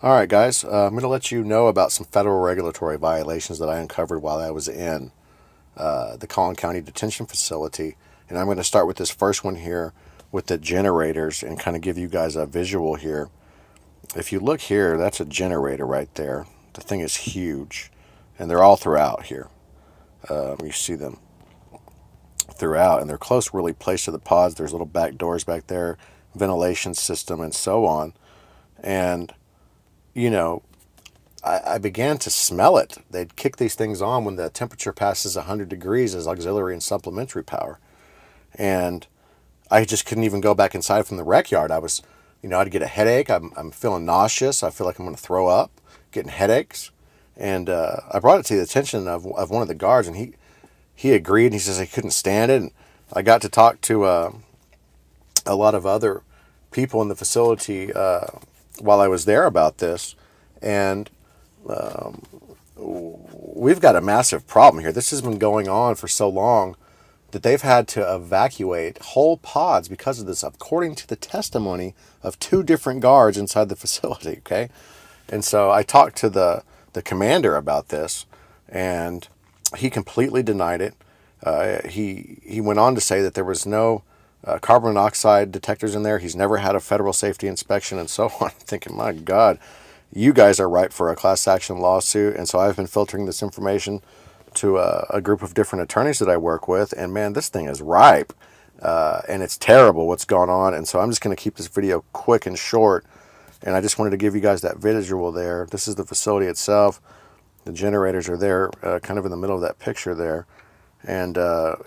All right, guys, I'm going to let you know about some federal regulatory violations that I uncovered while I was in the Collin County Detention Facility. And I'm going to start with this first one here with the generators and kind of give you guys a visual here. If you look here, that's a generator right there. The thing is huge, and they're all throughout here. You see them throughout, and they're close really placed to the pods. There's little back doors back there, ventilation system, and so on. And I began to smell it. They'd kick these things on when the temperature passes 100 degrees as auxiliary and supplementary power. And I just couldn't even go back inside from the rec yard. I'd get a headache. I'm feeling nauseous. I feel like I'm going to throw up, getting headaches. And I brought it to the attention of one of the guards, and he agreed. And he says he couldn't stand it. And I got to talk to a lot of other people in the facility while I was there about this. And we've got a massive problem here. This has been going on for so long that they've had to evacuate whole pods because of this, according to the testimony of 2 different guards inside the facility, okay? And so I talked to the commander about this, and he completely denied it. He went on to say that there was no carbon monoxide detectors in there. He's never had a federal safety inspection and so on. I'm thinking, my God, you guys are ripe for a class action lawsuit. And so I've been filtering this information to a group of different attorneys that I work with. And man, this thing is ripe. And it's terrible what's going on. And so I'm just going to keep this video quick and short. And I just wanted to give you guys that visual there. This is the facility itself. The generators are there, kind of in the middle of that picture there. And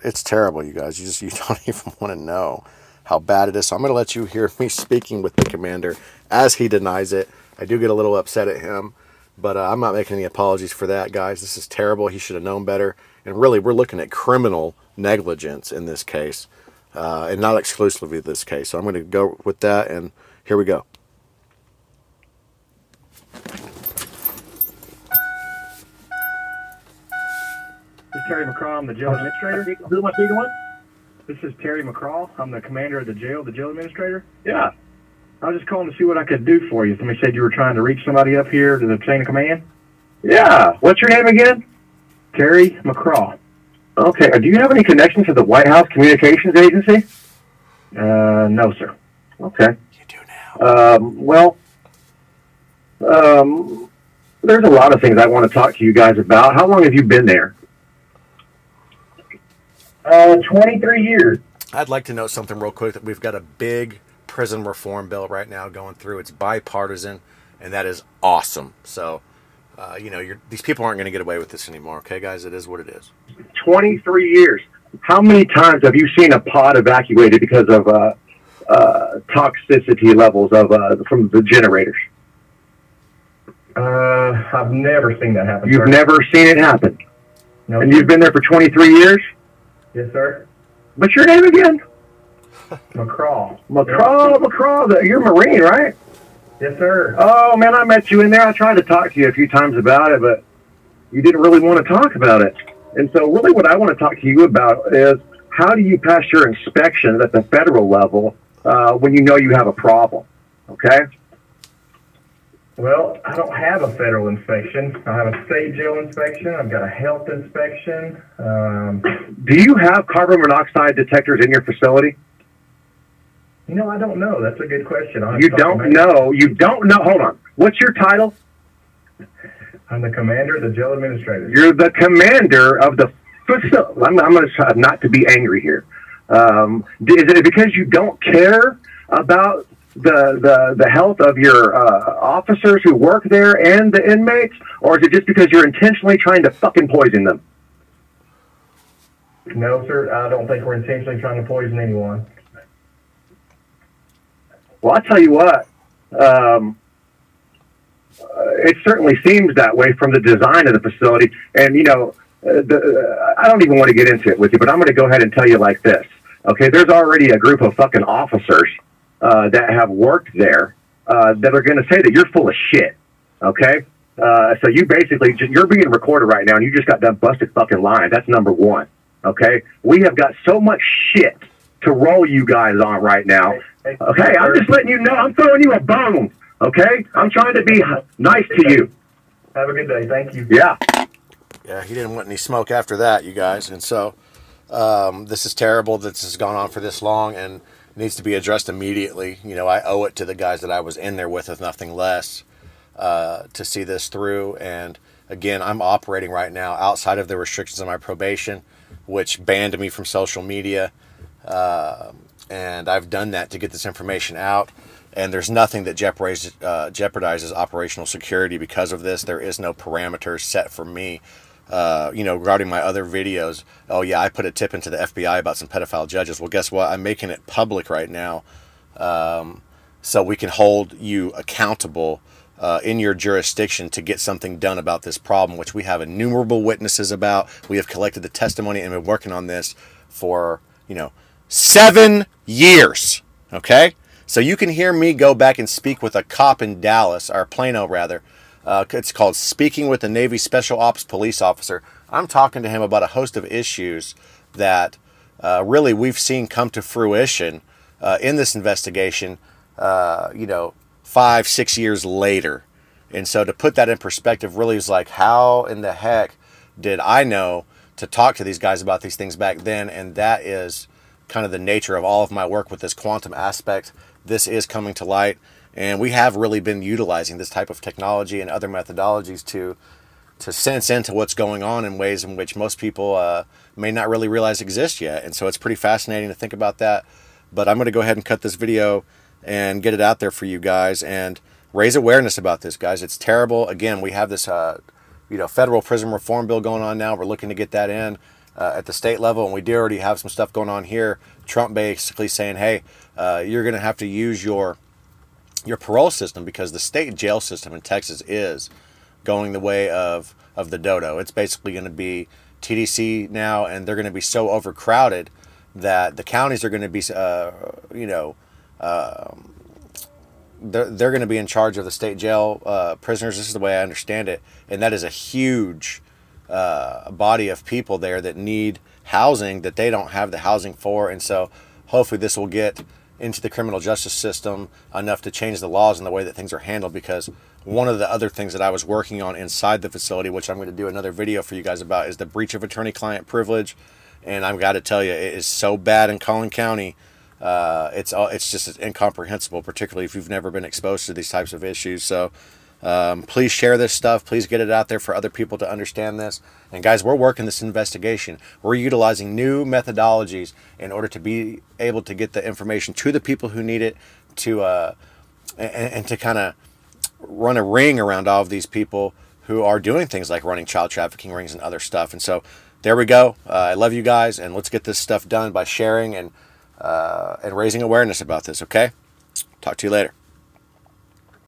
it's terrible, you guys. You don't even want to know how bad it is. So I'm going to let you hear me speaking with the commander as he denies it. I do get a little upset at him, but I'm not making any apologies for that, guys. This is terrible. He should have known better. And really, we're looking at criminal negligence in this case, and not exclusively this case. So I'm going to go with that, and here we go. This is Terry McCraw. I'm the jail administrator. Who am I speaking with? This is Terry McCraw. I'm the commander of the jail administrator. Yeah. I was just calling to see what I could do for you. Somebody said you were trying to reach somebody up here to the chain of command. Yeah. What's your name again? Terry McCraw. Okay. Do you have any connection to the White House Communications Agency? No, sir. Okay. You do now. There's a lot of things I want to talk to you guys about. How long have you been there? 23 years. I'd like to know something real quick, that we've got a big prison reform bill right now going through. It's bipartisan, and that is awesome. So, these people aren't going to get away with this anymore. Okay, guys, it is what it is. 23 years. How many times have you seen a pod evacuated because of toxicity levels from the generators? I've never seen that happen. You've never seen it happen? No. And you've been there for 23 years? Yes, sir. What's your name again? McCraw. McCraw. You're a Marine, right? Yes, sir. Oh, man, I met you in there. I tried to talk to you a few times about it, but you didn't really want to talk about it. And so really what I want to talk to you about is, how do you pass your inspections at the federal level when you know you have a problem? Okay? Well, I don't have a federal inspection. I have a state jail inspection. I've got a health inspection. Do you have carbon monoxide detectors in your facility? I don't know. That's a good question. You don't know. You don't know. Hold on. What's your title? I'm the commander of the jail administrator. You're the commander of the facility. I'm going to try not to be angry here. Is it because you don't care about the health of your officers who work there and the inmates, or is it just because you're intentionally trying to fucking poison them? No, sir. I don't think we're intentionally trying to poison anyone. Well, I'll tell you what. It certainly seems that way from the design of the facility. And, I don't even want to get into it with you, but I'm going to go ahead and tell you like this. Okay, there's already a group of fucking officers that have worked there that are going to say that you're full of shit. Okay? So you basically, you're being recorded right now, and you just got done busted fucking lying. That's number one. Okay? We have got so much shit to roll you guys on right now. Okay? I'm just letting you know. I'm throwing you a bone. Okay? I'm trying to be nice to you. Have a good day. Thank you. Yeah. Yeah, he didn't want any smoke after that, you guys. And so this is terrible that this has gone on for this long and needs to be addressed immediately. You know, I owe it to the guys that I was in there with, if nothing less, to see this through. And again, I'm operating right now outside of the restrictions of my probation, which banned me from social media. And I've done that to get this information out. And there's nothing that jeopardizes operational security because of this. There is no parameters set for me. Regarding my other videos, oh yeah, I put a tip into the FBI about some pedophile judges. Well, guess what? I'm making it public right now, so we can hold you accountable in your jurisdiction to get something done about this problem, which we have innumerable witnesses about. We have collected the testimony and been working on this for 7 years. Okay, so you can hear me go back and speak with a cop in Dallas, or Plano rather. It's called Speaking with the Navy Special Ops Police Officer. I'm talking to him about a host of issues that really we've seen come to fruition in this investigation, 5-6 years later. And so to put that in perspective really is like, how in the heck did I know to talk to these guys about these things back then? And that is kind of the nature of all of my work with this quantum aspect. This is coming to light. And we have really been utilizing this type of technology and other methodologies to sense into what's going on in ways in which most people may not really realize exist yet. And so it's pretty fascinating to think about that. But I'm going to go ahead and cut this video and get it out there for you guys and raise awareness about this, guys. It's terrible. Again, we have this federal prison reform bill going on now. We're looking to get that in at the state level, and we do already have some stuff going on here. Trump basically saying, hey, you're going to have to use your parole system because the state jail system in Texas is going the way of the dodo. It's basically going to be TDC now, and they're going to be so overcrowded that the counties are going to be, they're going to be in charge of the state jail prisoners. This is the way I understand it, and that is a huge body of people there that need housing that they don't have the housing for, and so hopefully this will get into the criminal justice system enough to change the laws and the way that things are handled. Because one of the other things that I was working on inside the facility, which I'm going to do another video for you guys about, is the breach of attorney-client privilege. And I've got to tell you, it is so bad in Collin County. It's just incomprehensible, particularly if you've never been exposed to these types of issues. So please share this stuff. Please get it out there for other people to understand this. And guys, we're working this investigation. We're utilizing new methodologies in order to be able to get the information to the people who need it, and to kind of run a ring around all of these people who are doing things like running child trafficking rings and other stuff. And so there we go. I love you guys, and let's get this stuff done by sharing and raising awareness about this. Okay? Talk to you later.